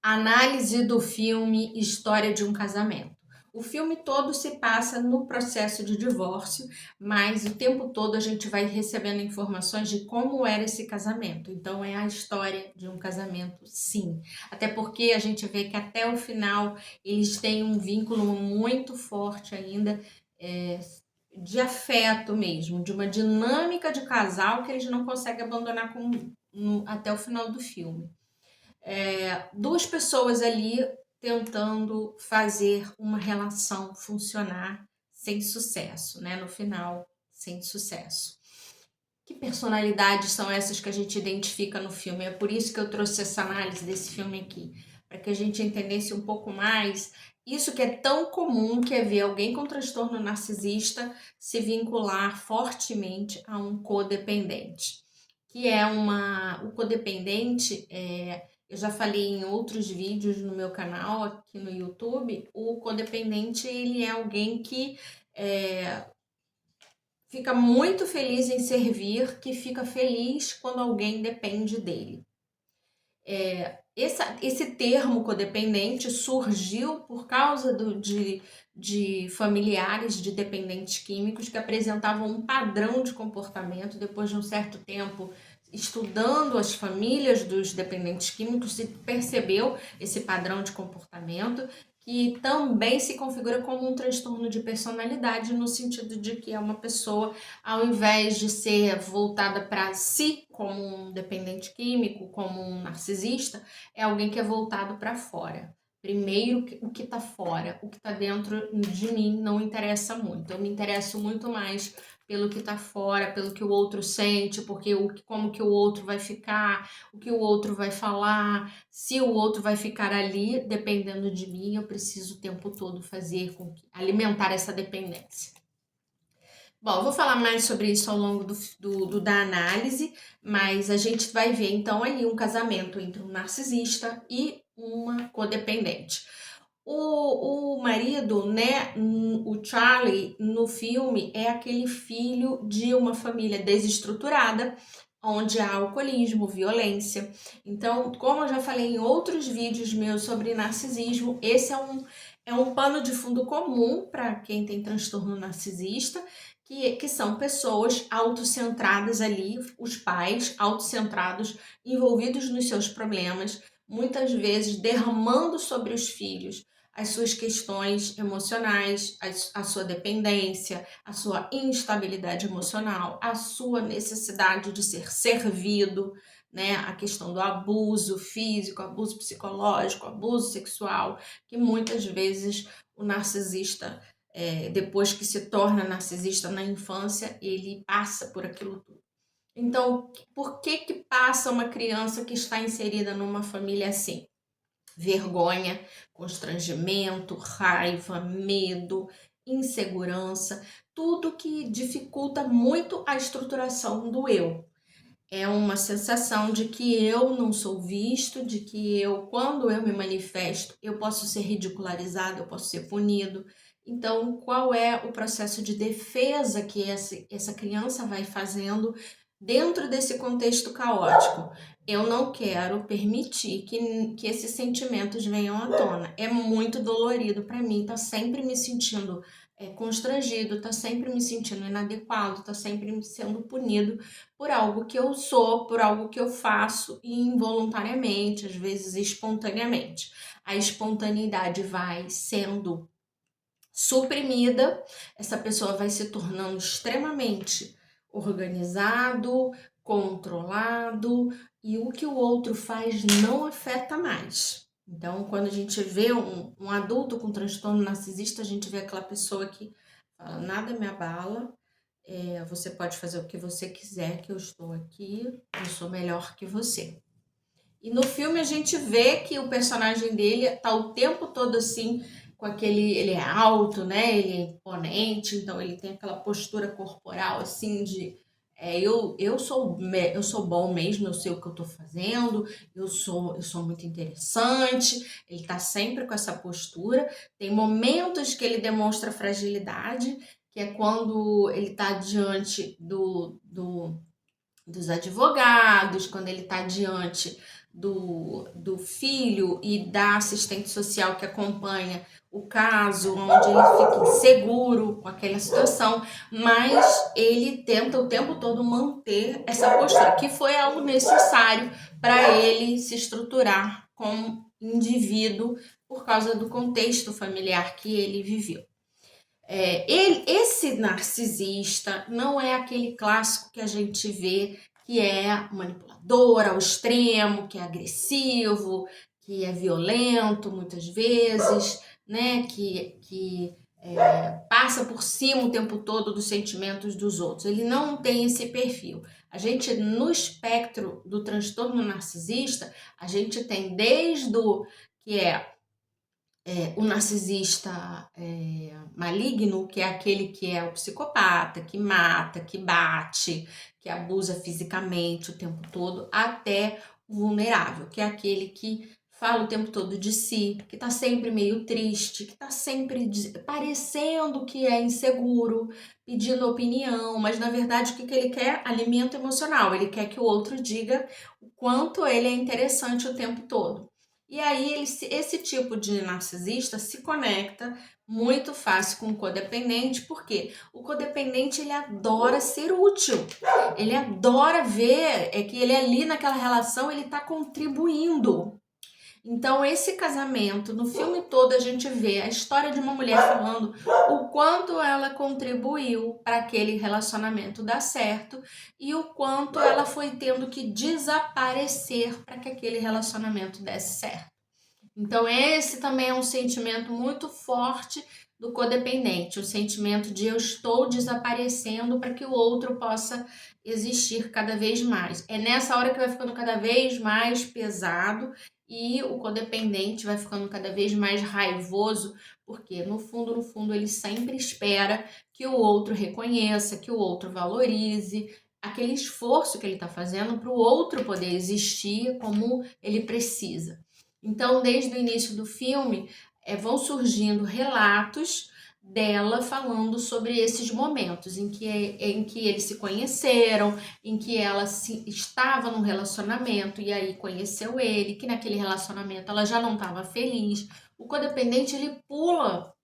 Análise do filme História de um Casamento. O filme todo se passa no processo de divórcio, mas o tempo todo a gente vai recebendo informações de como era esse casamento. Então é a história de um casamento, sim. Até porque a gente vê que até o final eles têm um vínculo muito forte ainda, é, de afeto mesmo, de uma dinâmica de casal que eles não conseguem abandonar até o final do filme. Duas pessoas ali tentando fazer uma relação funcionar sem sucesso, né? No final, sem sucesso. Que personalidades são essas que a gente identifica no filme? É por isso que eu trouxe essa análise desse filme aqui, para que a gente entendesse um pouco mais isso que é tão comum, que é ver alguém com transtorno narcisista se vincular fortemente a um codependente, que é o codependente eu já falei em outros vídeos no meu canal aqui no YouTube. O codependente, ele é alguém que é, fica muito feliz em servir, que fica feliz quando alguém depende dele. Esse termo codependente surgiu por causa de familiares de dependentes químicos que apresentavam um padrão de comportamento. Depois de um certo tempo estudando as famílias dos dependentes químicos, se percebeu esse padrão de comportamento, que também se configura como um transtorno de personalidade, no sentido de que é uma pessoa, ao invés de ser voltada para si, como um dependente químico, como um narcisista, é alguém que é voltado para fora. Primeiro, o que está fora, o que está dentro de mim não interessa muito. Eu me interesso muito mais pelo que está fora, pelo que o outro sente, porque como que o outro vai ficar, o que o outro vai falar, se o outro vai ficar ali, dependendo de mim, eu preciso o tempo todo alimentar essa dependência. Bom, eu vou falar mais sobre isso ao longo da análise, mas a gente vai ver então ali um casamento entre um narcisista e uma codependente. O marido, né, o Charlie, no filme, é aquele filho de uma família desestruturada, onde há alcoolismo, violência. Então, como eu já falei em outros vídeos meus sobre narcisismo, esse é um pano de fundo comum para quem tem transtorno narcisista, que são pessoas autocentradas ali, os pais autocentrados, envolvidos nos seus problemas, muitas vezes derramando sobre os filhos as suas questões emocionais, a sua dependência, a sua instabilidade emocional, a sua necessidade de ser servido, né? A questão do abuso físico, abuso psicológico, abuso sexual, que muitas vezes o narcisista, depois que se torna narcisista na infância, ele passa por aquilo tudo. Então, por que passa uma criança que está inserida numa família assim? Vergonha, constrangimento, raiva, medo, insegurança, tudo que dificulta muito a estruturação do eu. É uma sensação de que eu não sou visto, de que quando eu me manifesto, eu posso ser ridicularizado, eu posso ser punido. Então, qual é o processo de defesa que essa criança vai fazendo dentro desse contexto caótico? Eu não quero permitir que esses sentimentos venham à tona. É muito dolorido para mim, tá sempre me sentindo constrangido, tá sempre me sentindo inadequado, tá sempre sendo punido por algo que eu sou, por algo que eu faço involuntariamente, às vezes espontaneamente. A espontaneidade vai sendo suprimida, essa pessoa vai se tornando extremamente organizado, controlado, e o que o outro faz não afeta mais. Então, quando a gente vê um adulto com transtorno narcisista, a gente vê aquela pessoa que fala, nada me abala, você pode fazer o que você quiser, que eu estou aqui, eu sou melhor que você. E no filme a gente vê que o personagem dele tá o tempo todo assim, com aquele. Ele é alto, né? Ele é imponente, então ele tem aquela postura corporal assim de. Eu sou bom mesmo, eu sei o que eu tô fazendo, eu sou muito interessante. Ele tá sempre com essa postura. Tem momentos que ele demonstra fragilidade, que é quando ele tá diante dos advogados, quando ele está diante do filho e da assistente social que acompanha o caso, onde ele fica inseguro com aquela situação, mas ele tenta o tempo todo manter essa postura, que foi algo necessário para ele se estruturar como indivíduo por causa do contexto familiar que ele viveu. Esse narcisista não é aquele clássico que a gente vê que é manipulador ao extremo, que é agressivo, que é violento muitas vezes, né? Que passa por cima o tempo todo dos sentimentos dos outros. Ele não tem esse perfil. A gente, no espectro do transtorno narcisista, a gente tem desde o que o narcisista maligno, que é aquele que é o psicopata, que mata, que bate, que abusa fisicamente o tempo todo, até o vulnerável, que é aquele que fala o tempo todo de si, que tá sempre meio triste, que tá sempre parecendo que é inseguro, pedindo opinião, mas na verdade o que ele quer? Alimento emocional. Ele quer que o outro diga o quanto ele é interessante o tempo todo. E aí esse tipo de narcisista se conecta muito fácil com o codependente, porque o codependente ele adora ser útil, ele adora ver que ele ali naquela relação ele está contribuindo. Então esse casamento, no filme todo a gente vê a história de uma mulher falando o quanto ela contribuiu para aquele relacionamento dar certo e o quanto ela foi tendo que desaparecer para que aquele relacionamento desse certo. Então esse também é um sentimento muito forte do codependente, o sentimento de eu estou desaparecendo para que o outro possa existir cada vez mais. É nessa hora que vai ficando cada vez mais pesado e o codependente vai ficando cada vez mais raivoso, porque no fundo ele sempre espera que o outro reconheça, que o outro valorize aquele esforço que ele está fazendo para o outro poder existir como ele precisa. Então, desde o início do filme, vão surgindo relatos dela falando sobre esses momentos em que eles se conheceram, em que ela estava num relacionamento e aí conheceu ele, que naquele relacionamento ela já não estava feliz. O codependente, ele pula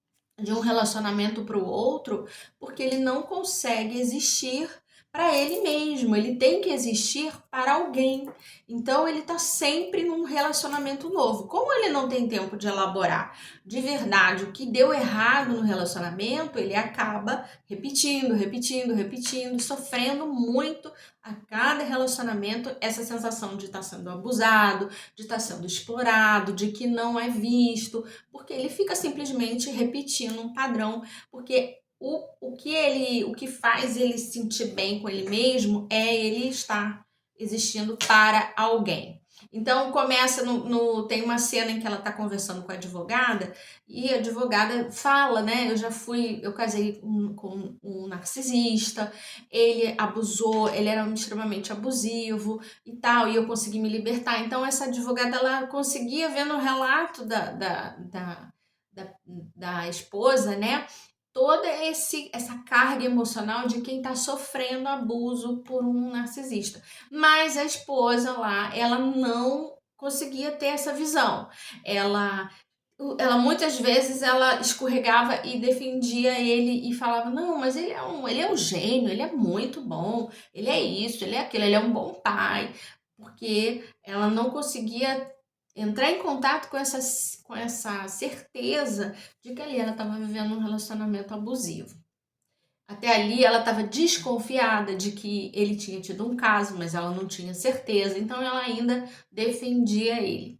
de um relacionamento para o outro porque ele não consegue existir para ele mesmo, ele tem que existir para alguém. Então ele está sempre num relacionamento novo. Como ele não tem tempo de elaborar de verdade o que deu errado no relacionamento, ele acaba repetindo, sofrendo muito a cada relacionamento essa sensação de estar sendo abusado, de estar sendo explorado, de que não é visto, porque ele fica simplesmente repetindo um padrão, porque o que faz ele se sentir bem com ele mesmo é ele estar existindo para alguém. Então começa tem uma cena em que ela está conversando com a advogada e a advogada fala, né? Eu casei com um narcisista, ele abusou, ele era extremamente abusivo e tal, e eu consegui me libertar. Então essa advogada ela conseguia ver no relato da esposa, né? Toda essa carga emocional de quem está sofrendo abuso por um narcisista. Mas a esposa lá, ela não conseguia ter essa visão. Ela muitas vezes ela escorregava e defendia ele e falava, não, mas ele é um gênio, ele é muito bom, ele é isso, ele é aquilo, ele é um bom pai. Porque ela não conseguia entrar em contato com essa certeza de que ali ela estava vivendo um relacionamento abusivo. Até ali ela estava desconfiada de que ele tinha tido um caso, mas ela não tinha certeza, então ela ainda defendia ele.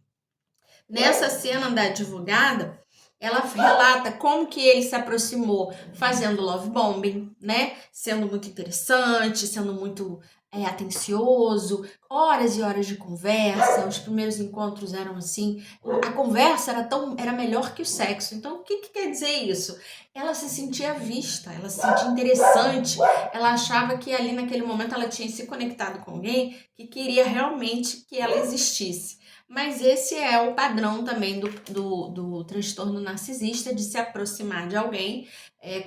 Nessa cena da advogada, ela relata como que ele se aproximou fazendo love bombing, né? Sendo muito interessante, sendo muito atencioso, horas e horas de conversa. Os primeiros encontros eram assim, a conversa era melhor que o sexo. Então, o que quer dizer isso? Ela se sentia vista, ela se sentia interessante, ela achava que ali naquele momento ela tinha se conectado com alguém que queria realmente que ela existisse. Mas esse é o padrão também do transtorno narcisista, de se aproximar de alguém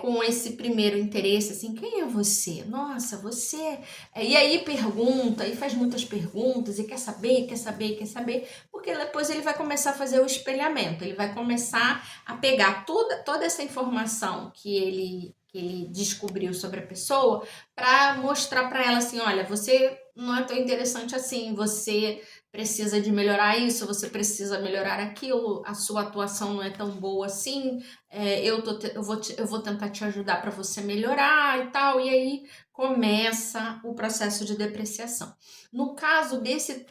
com esse primeiro interesse, assim, quem é você? Nossa, você... E aí pergunta, e faz muitas perguntas, e quer saber, quer saber, quer saber, porque depois ele vai começar a fazer o espelhamento, ele vai começar a pegar toda essa informação que ele descobriu sobre a pessoa para mostrar para ela assim, olha, você não é tão interessante assim, você precisa de melhorar isso, você precisa melhorar aquilo, a sua atuação não é tão boa assim, eu vou tentar te ajudar para você melhorar e tal, e aí começa o processo de depreciação. No caso desse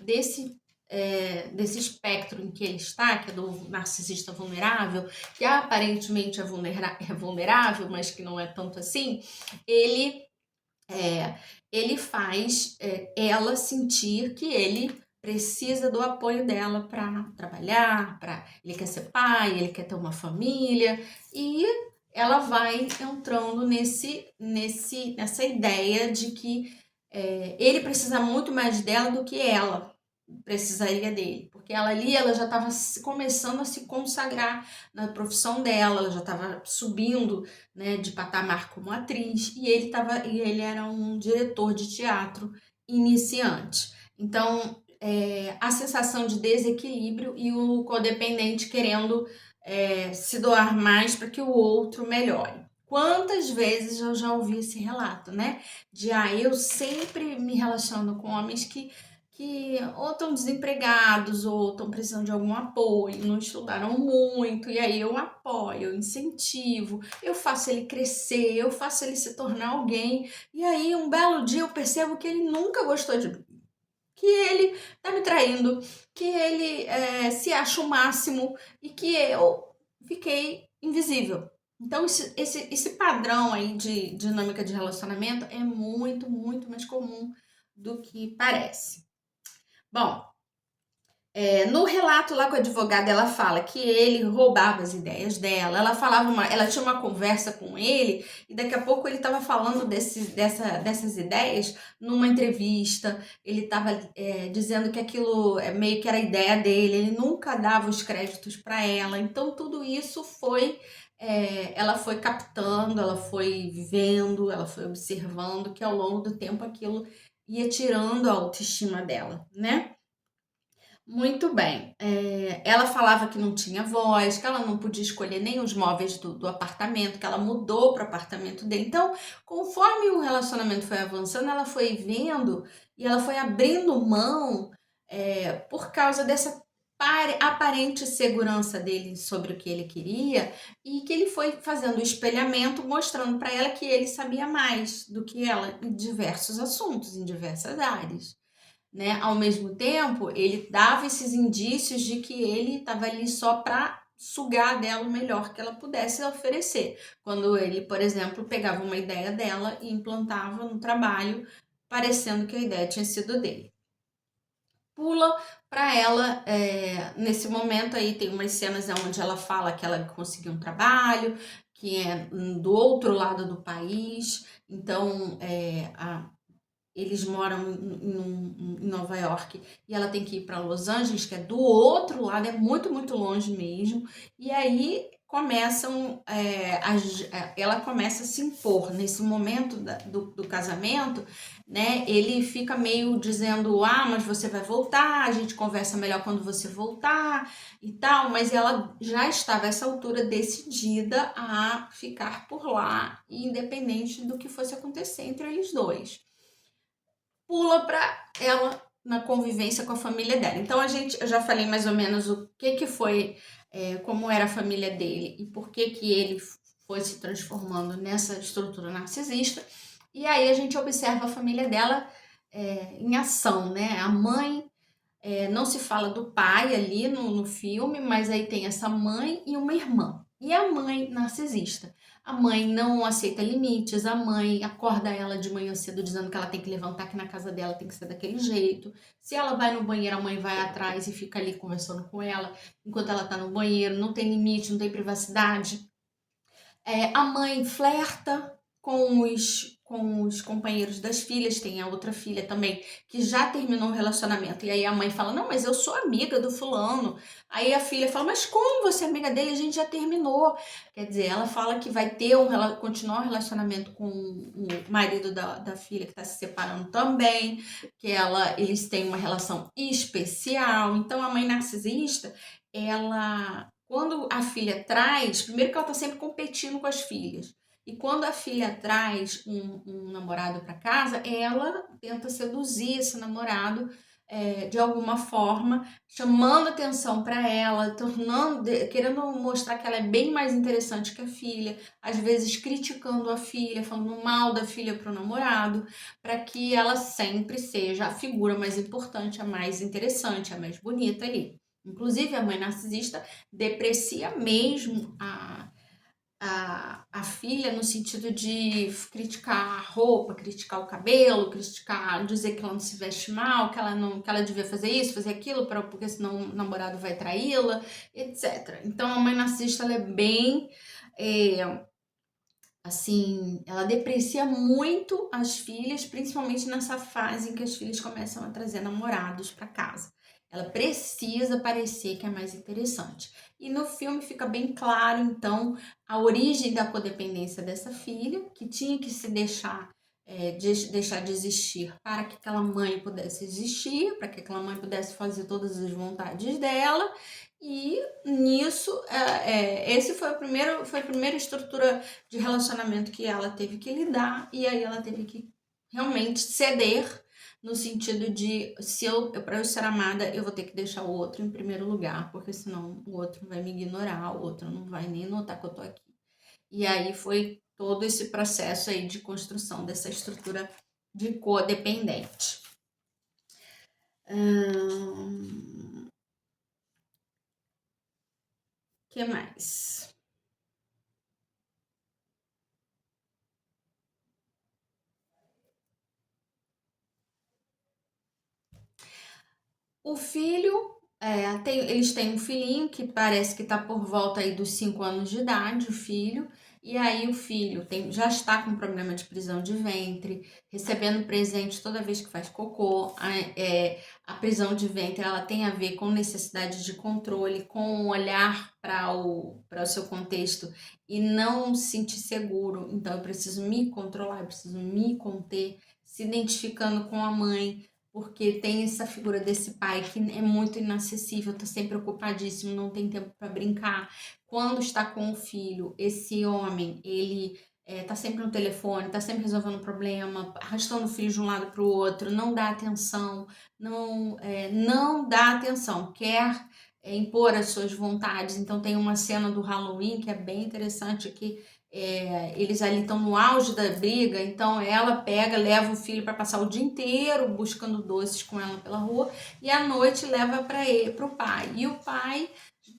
espectro em que ele está, que é do narcisista vulnerável, que aparentemente é vulnerável, mas que não é tanto assim, ele é, ele faz ela sentir que ele precisa do apoio dela para trabalhar, ele quer ser pai, ele quer ter uma família e ela vai entrando nessa ideia de que ele precisa muito mais dela do que ela precisaria dele, porque ela já estava começando a se consagrar na profissão dela, ela já estava subindo, né, de patamar como atriz, e ele era um diretor de teatro iniciante. Então, a sensação de desequilíbrio e o codependente querendo se doar mais para que o outro melhore. Quantas vezes eu já ouvi esse relato, né? Eu sempre me relaciono com homens que ou estão desempregados ou estão precisando de algum apoio, não estudaram muito, e aí eu apoio, eu incentivo, eu faço ele crescer, eu faço ele se tornar alguém, e aí um belo dia eu percebo que ele nunca gostou de mim, que ele tá me traindo, que ele se acha o máximo e que eu fiquei invisível. Então, esse padrão aí de dinâmica de relacionamento é muito, muito mais comum do que parece. Bom, no relato lá com a advogada, ela fala que ele roubava as ideias dela, ela tinha uma conversa com ele e daqui a pouco ele estava falando dessas ideias numa entrevista, ele estava dizendo que aquilo meio que era a ideia dele, ele nunca dava os créditos para ela, então tudo isso ela foi captando, ela foi vivendo, ela foi observando que ao longo do tempo aquilo ia tirando a autoestima dela, né? Muito bem. Ela falava que não tinha voz, que ela não podia escolher nem os móveis do apartamento, que ela mudou para o apartamento dele. Então, conforme o relacionamento foi avançando, ela foi vendo e ela foi abrindo mão por causa dessa aparente segurança dele sobre o que ele queria e que ele foi fazendo o espelhamento, mostrando para ela que ele sabia mais do que ela em diversos assuntos, em diversas áreas, né? Ao mesmo tempo, ele dava esses indícios de que ele estava ali só para sugar dela o melhor que ela pudesse oferecer. Quando ele, por exemplo, pegava uma ideia dela e implantava no trabalho, parecendo que a ideia tinha sido dele. Pula para ela, nesse momento aí tem umas cenas onde ela fala que ela conseguiu um trabalho, que é do outro lado do país, então eles moram em Nova York e ela tem que ir para Los Angeles, que é do outro lado, é muito, muito longe mesmo. E aí ela começa a se impor nesse momento do casamento, né? Ele fica meio dizendo: ah, mas você vai voltar, a gente conversa melhor quando você voltar e tal, mas ela já estava a essa altura decidida a ficar por lá, independente do que fosse acontecer entre eles dois. Pula para ela na convivência com a família dela. Então eu já falei mais ou menos o que foi, como era a família dele e por que ele foi se transformando nessa estrutura narcisista. E aí a gente observa a família dela em ação, né? A mãe, não se fala do pai ali no filme, mas aí tem essa mãe e uma irmã. E a mãe narcisista. A mãe não aceita limites, a mãe acorda ela de manhã cedo dizendo que ela tem que levantar, que na casa dela tem que ser daquele jeito. Se ela vai no banheiro, a mãe vai atrás e fica ali conversando com ela enquanto ela tá no banheiro, não tem limite, não tem privacidade. A mãe flerta com os companheiros das filhas, tem a outra filha também que já terminou o relacionamento. E aí a mãe fala: "Não, mas eu sou amiga do fulano". Aí a filha fala: "Mas como você é amiga dele? A gente já terminou". Quer dizer, ela fala que vai ter continuar um relacionamento com o marido da filha que está se separando também, que eles têm uma relação especial. Então a mãe narcisista, ela, quando a filha traz, primeiro que ela está sempre competindo com as filhas. E quando a filha traz um namorado para casa, ela tenta seduzir esse namorado de alguma forma, chamando atenção para ela, querendo mostrar que ela é bem mais interessante que a filha, às vezes criticando a filha, falando mal da filha para o namorado, para que ela sempre seja a figura mais importante, a mais interessante, a mais bonita ali. Inclusive, a mãe narcisista deprecia mesmo a filha no sentido de criticar a roupa, criticar o cabelo, criticar, dizer que ela não se veste mal, que ela devia fazer isso, fazer aquilo, porque senão o namorado vai traí-la, etc. Então a mãe narcisista, ela é bem assim, ela deprecia muito as filhas, principalmente nessa fase em que as filhas começam a trazer namorados para casa. Ela precisa parecer que é mais interessante. E no filme fica bem claro, então, a origem da codependência dessa filha, que tinha que se deixar de existir para que aquela mãe pudesse existir, para que aquela mãe pudesse fazer todas as vontades dela. E nisso, esse foi a primeira estrutura de relacionamento que ela teve que lidar, e aí ela teve que realmente ceder, no sentido de, para eu ser amada, eu vou ter que deixar o outro em primeiro lugar, porque senão o outro vai me ignorar, o outro não vai nem notar que eu tô aqui. E aí foi todo esse processo aí de construção dessa estrutura de codependente. Que mais? O filho, eles têm um filhinho que parece que está por volta aí dos 5 anos de idade, o filho, e aí o filho já está com problema de prisão de ventre, recebendo presente toda vez que faz cocô. A prisão de ventre, ela tem a ver com necessidade de controle, com olhar para o seu contexto e não se sentir seguro. Então eu preciso me controlar, eu preciso me conter, se identificando com a mãe, porque tem essa figura desse pai que é muito inacessível, tá sempre ocupadíssimo, não tem tempo para brincar. Quando está com o filho, esse homem, ele tá sempre no telefone, tá sempre resolvendo um problema, arrastando o filho de um lado para o outro, não dá atenção, não dá atenção, quer impor as suas vontades. Então tem uma cena do Halloween que é bem interessante, que eles ali estão no auge da briga, então ela pega, leva o filho para passar o dia inteiro buscando doces com ela pela rua, e à noite leva para o pai. E o pai,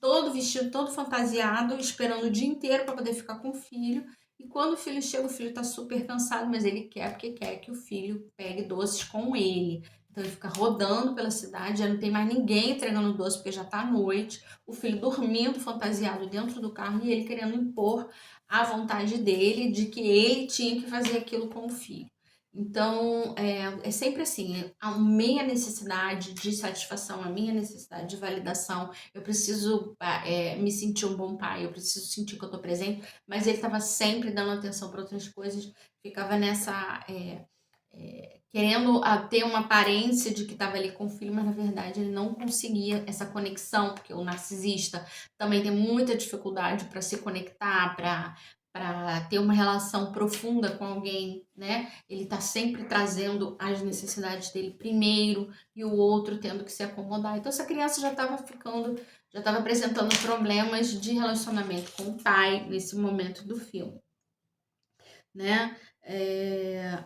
todo vestido, todo fantasiado, esperando o dia inteiro para poder ficar com o filho. E quando o filho chega, o filho está super cansado, mas ele quer, porque quer que o filho pegue doces com ele. Então ele fica rodando pela cidade, já não tem mais ninguém entregando doce, porque já está à noite. O filho dormindo fantasiado dentro do carro e ele querendo impor a vontade dele de que ele tinha que fazer aquilo com o filho. Então, é sempre assim, a minha necessidade de satisfação, a minha necessidade de validação, eu preciso me sentir um bom pai, eu preciso sentir que eu estou presente, mas ele estava sempre dando atenção para outras coisas, ficava nessa, querendo ter uma aparência de que estava ali com o filho, mas na verdade ele não conseguia essa conexão, porque o narcisista também tem muita dificuldade para se conectar, para ter uma relação profunda com alguém, né? Ele tá sempre trazendo as necessidades dele primeiro e o outro tendo que se acomodar. Então essa criança já estava apresentando problemas de relacionamento com o pai nesse momento do filme, né?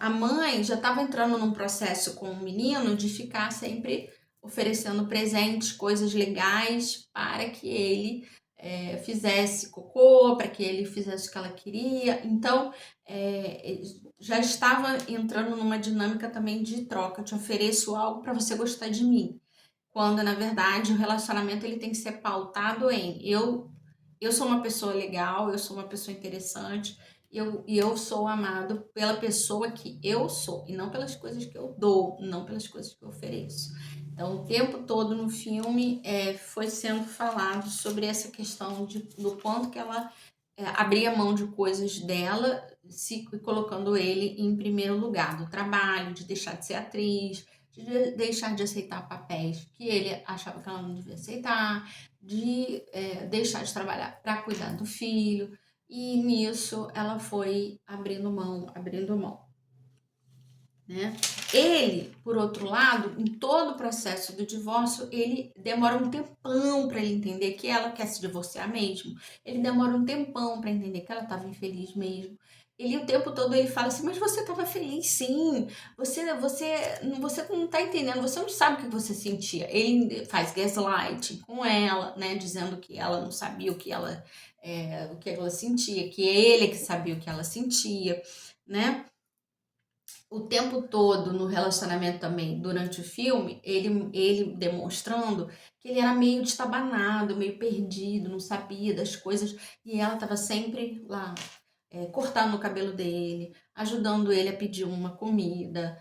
A mãe já estava entrando num processo com o menino de ficar sempre oferecendo presentes, coisas legais para que ele fizesse cocô, para que ele fizesse o que ela queria. Então, já estava entrando numa dinâmica também de troca. Eu te ofereço algo para você gostar de mim. Quando, na verdade, o relacionamento ele tem que ser pautado em eu sou uma pessoa legal, eu sou uma pessoa interessante, e eu sou amado pela pessoa que eu sou, e não pelas coisas que eu dou, não pelas coisas que eu ofereço. Então, o tempo todo no filme foi sendo falado sobre essa questão do quanto que ela abria mão de coisas dela, se colocando ele em primeiro lugar, do trabalho, de deixar de ser atriz, de deixar de aceitar papéis que ele achava que ela não devia aceitar, de deixar de trabalhar para cuidar do filho. E nisso ela foi abrindo mão, né? Ele, por outro lado, em todo o processo do divórcio, ele demora um tempão para ele entender que ela quer se divorciar mesmo. Ele demora um tempão para entender que ela estava infeliz mesmo. Ele o tempo todo ele fala assim, mas você estava feliz sim, você não está entendendo, você não sabe o que você sentia. Ele faz gaslighting com ela, né, dizendo que ela não sabia o que ela sentia, que ele que sabia o que ela sentia, né? O tempo todo no relacionamento também, durante o filme, ele demonstrando que ele era meio destabanado, meio perdido, não sabia das coisas, e ela estava sempre lá, cortando o cabelo dele, ajudando ele a pedir uma comida.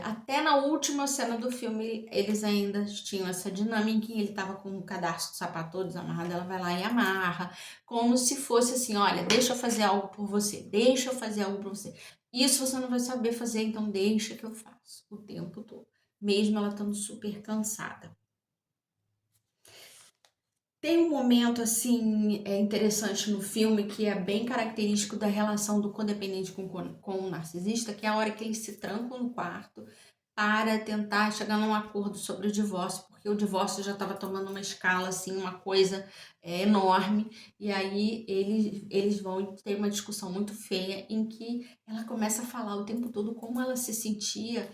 Até na última cena do filme, eles ainda tinham essa dinâmica em ele estava com o cadarço do sapato todo desamarrado, ela vai lá e amarra, como se fosse assim, olha, deixa eu fazer algo por você, deixa eu fazer algo por você. Isso você não vai saber fazer, então deixa que eu faço o tempo todo, mesmo ela estando super cansada. Tem um momento assim interessante no filme que é bem característico da relação do codependente com o narcisista, que é a hora que eles se trancam no quarto para tentar chegar num acordo sobre o divórcio, porque o divórcio já estava tomando uma escala assim, uma coisa enorme, e aí eles vão ter uma discussão muito feia em que ela começa a falar o tempo todo como ela se sentia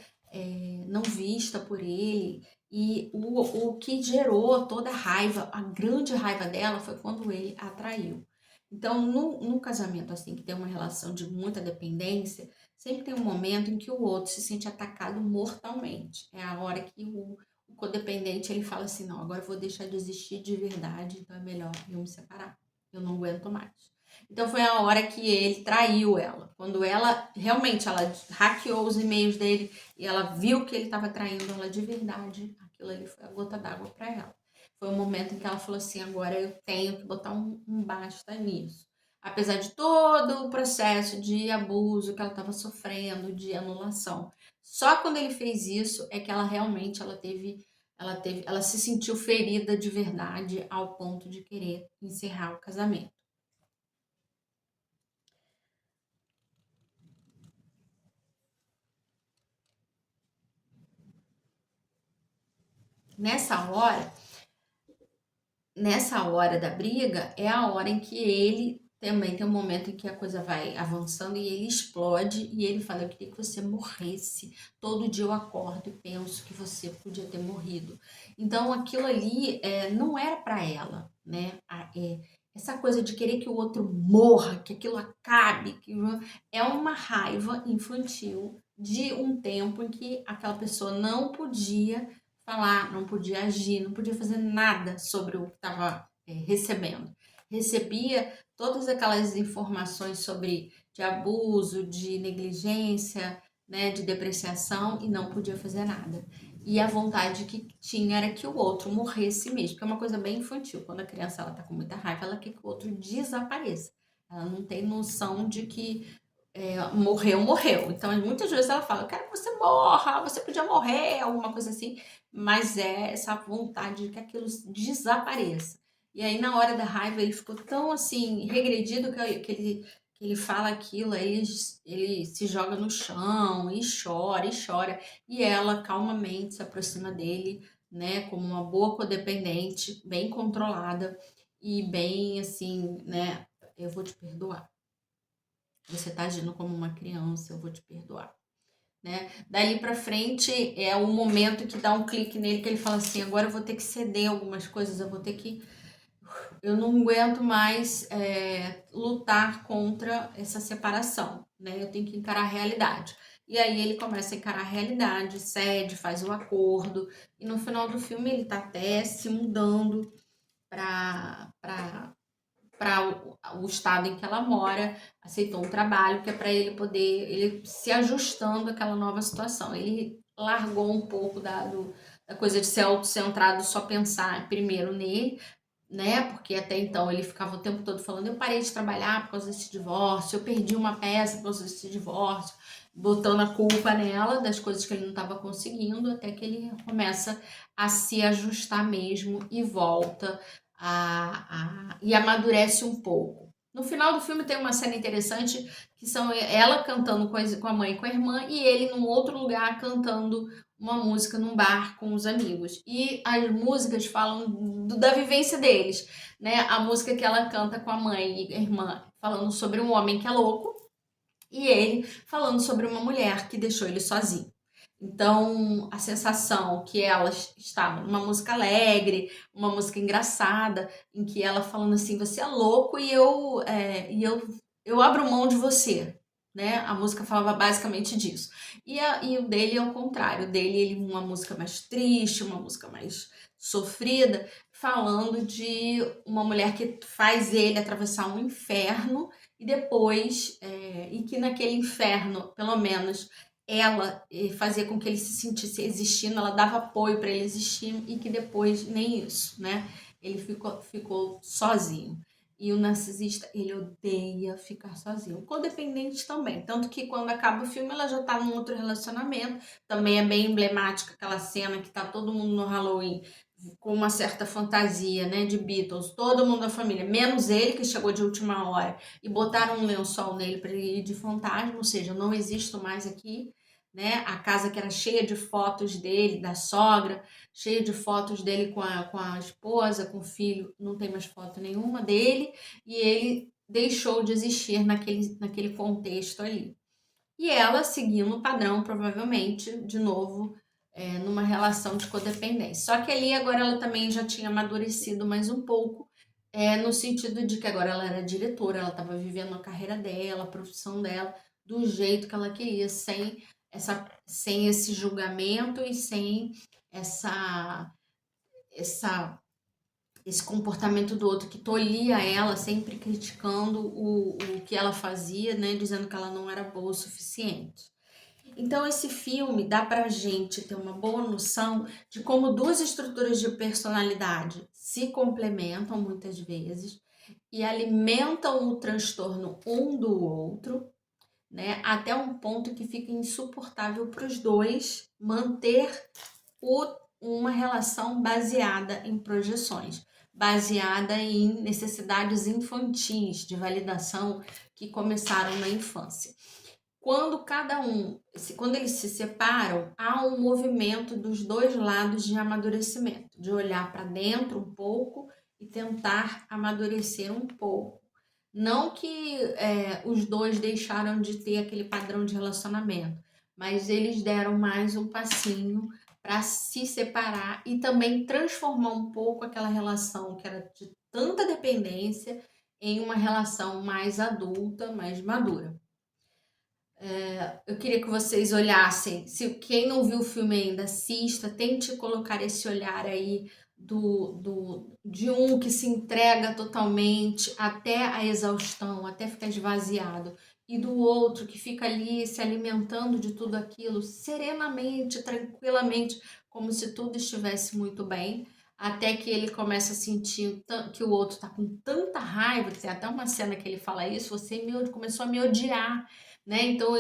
não vista por ele, e o que gerou toda a raiva, a grande raiva dela foi quando ele a traiu. Então, no casamento, assim, que tem uma relação de muita dependência, sempre tem um momento em que o outro se sente atacado mortalmente. É a hora que o codependente, ele fala assim, não, agora eu vou deixar de existir de verdade, então é melhor eu me separar. Eu não aguento mais. Então foi a hora que ele traiu ela. Quando ela, realmente, ela hackeou os e-mails dele e ela viu que ele estava traindo ela de verdade, aquilo ali foi a gota d'água para ela. Foi o momento em que ela falou assim, agora eu tenho que botar um basta nisso. Apesar de todo o processo de abuso que ela estava sofrendo, de anulação. Só quando ele fez isso é que ela realmente ela se sentiu ferida de verdade ao ponto de querer encerrar o casamento. Nessa hora, nessa hora da briga é a hora em que ele também tem um momento em que a coisa vai avançando e ele explode e ele fala, eu queria que você morresse. Todo dia eu acordo e penso que você podia ter morrido. Então aquilo ali não era para ela, né? Essa coisa de querer que o outro morra, que aquilo acabe, é uma raiva infantil de um tempo em que aquela pessoa não podia falar, não podia agir, não podia fazer nada sobre o que estava recebendo. Recebia todas aquelas informações sobre de abuso, de negligência, né, de depreciação e não podia fazer nada. E a vontade que tinha era que o outro morresse mesmo, que é uma coisa bem infantil. Quando a criança ela tá com muita raiva, ela quer que o outro desapareça. Ela não tem noção de que morreu, morreu. Então, muitas vezes ela fala, eu quero que você morra, você podia morrer, alguma coisa assim, mas é essa vontade de que aquilo desapareça. E aí, na hora da raiva, ele ficou tão assim, regredido que ele fala aquilo, aí ele se joga no chão e chora, e chora. E ela calmamente se aproxima dele, né, como uma boa codependente, bem controlada e bem assim, né, eu vou te perdoar. Você tá agindo como uma criança, eu vou te perdoar, né? Dali pra frente é o momento que dá um clique nele que ele fala assim, agora eu vou ter que ceder algumas coisas, eu não aguento mais lutar contra essa separação, né? Eu tenho que encarar a realidade. E aí ele começa a encarar a realidade, cede, faz o acordo, e no final do filme ele tá até se mudando para para o estado em que ela mora, aceitou um trabalho que é para ele poder, ele se ajustando àquela nova situação. Ele largou um pouco da coisa de ser autocentrado, só pensar primeiro nele, né? Porque até então ele ficava o tempo todo falando: eu parei de trabalhar por causa desse divórcio, eu perdi uma peça por causa desse divórcio, botando a culpa nela das coisas que ele não estava conseguindo, até que ele começa a se ajustar mesmo e volta e amadurece um pouco. No final do filme tem uma cena interessante que são ela cantando com a mãe e com a irmã e ele num outro lugar cantando uma música num bar com os amigos. E as músicas falam da vivência deles, né? A música que ela canta com a mãe e a irmã falando sobre um homem que é louco e ele falando sobre uma mulher que deixou ele sozinho. Então, a sensação que ela estava numa música alegre, uma música engraçada, em que ela falando assim, você é louco e eu abro mão de você, né? A música falava basicamente disso. E o dele é o contrário, o dele ele uma música mais triste, uma música mais sofrida, falando de uma mulher que faz ele atravessar um inferno e depois, e que naquele inferno, pelo menos, ela fazia com que ele se sentisse existindo, ela dava apoio para ele existir e que depois nem isso, né? Ele ficou sozinho. E o narcisista, ele odeia ficar sozinho. O codependente também. Tanto que quando acaba o filme, ela já tá num outro relacionamento. Também é bem emblemática aquela cena que tá todo mundo no Halloween com uma certa fantasia, né, de Beatles, todo mundo da família, menos ele que chegou de última hora e botaram um lençol nele para ele ir de fantasma, ou seja, eu não existo mais aqui, né? A casa que era cheia de fotos dele, da sogra, cheia de fotos dele com a esposa, com o filho, não tem mais foto nenhuma dele e ele deixou de existir naquele contexto ali. E ela seguindo o padrão, provavelmente, de novo, numa relação de codependência. Só que ali agora ela também já tinha amadurecido mais um pouco, no sentido de que agora ela era diretora, ela estava vivendo a carreira dela, a profissão dela, do jeito que ela queria, sem esse julgamento e sem essa, essa esse comportamento do outro que tolhia ela, sempre criticando o que ela fazia, né, dizendo que ela não era boa o suficiente. Então esse filme dá pra gente ter uma boa noção de como duas estruturas de personalidade se complementam muitas vezes e alimentam o transtorno um do outro, né, até um ponto que fica insuportável para os dois manter uma relação baseada em projeções, baseada em necessidades infantis de validação que começaram na infância. Quando eles se separam, há um movimento dos dois lados de amadurecimento, de olhar para dentro um pouco e tentar amadurecer um pouco. Não que os dois deixaram de ter aquele padrão de relacionamento, mas eles deram mais um passinho para se separar e também transformar um pouco aquela relação que era de tanta dependência em uma relação mais adulta, mais madura. Eu queria que vocês olhassem, se quem não viu o filme ainda, assista, tente colocar esse olhar aí de um que se entrega totalmente até a exaustão, até ficar esvaziado, e do outro que fica ali se alimentando de tudo aquilo serenamente, tranquilamente, como se tudo estivesse muito bem, até que ele começa a sentir que o outro tá com tanta raiva, tem até uma cena que ele fala isso, começou a me odiar, né? Então,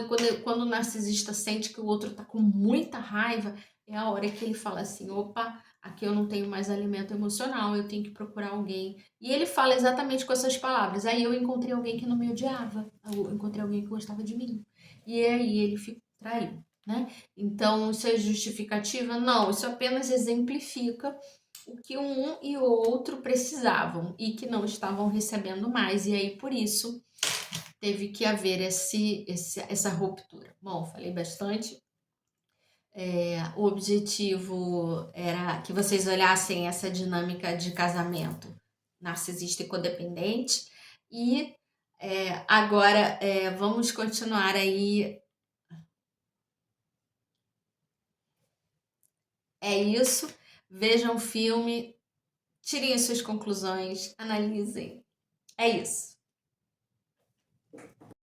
quando o narcisista sente que o outro tá com muita raiva, é a hora que ele fala assim: opa, aqui eu não tenho mais alimento emocional, eu tenho que procurar alguém. E ele fala exatamente com essas palavras. Aí eu encontrei alguém que não me odiava, eu encontrei alguém que gostava de mim. E aí ele traiu, né? Então, isso é justificativa? Não, isso apenas exemplifica o que um e o outro precisavam e que não estavam recebendo mais. E aí, por isso teve que haver essa ruptura. Bom, falei bastante. O objetivo era que vocês olhassem essa dinâmica de casamento narcisista e codependente. E agora vamos continuar aí. É isso. Vejam o filme, tirem as suas conclusões, analisem. É isso.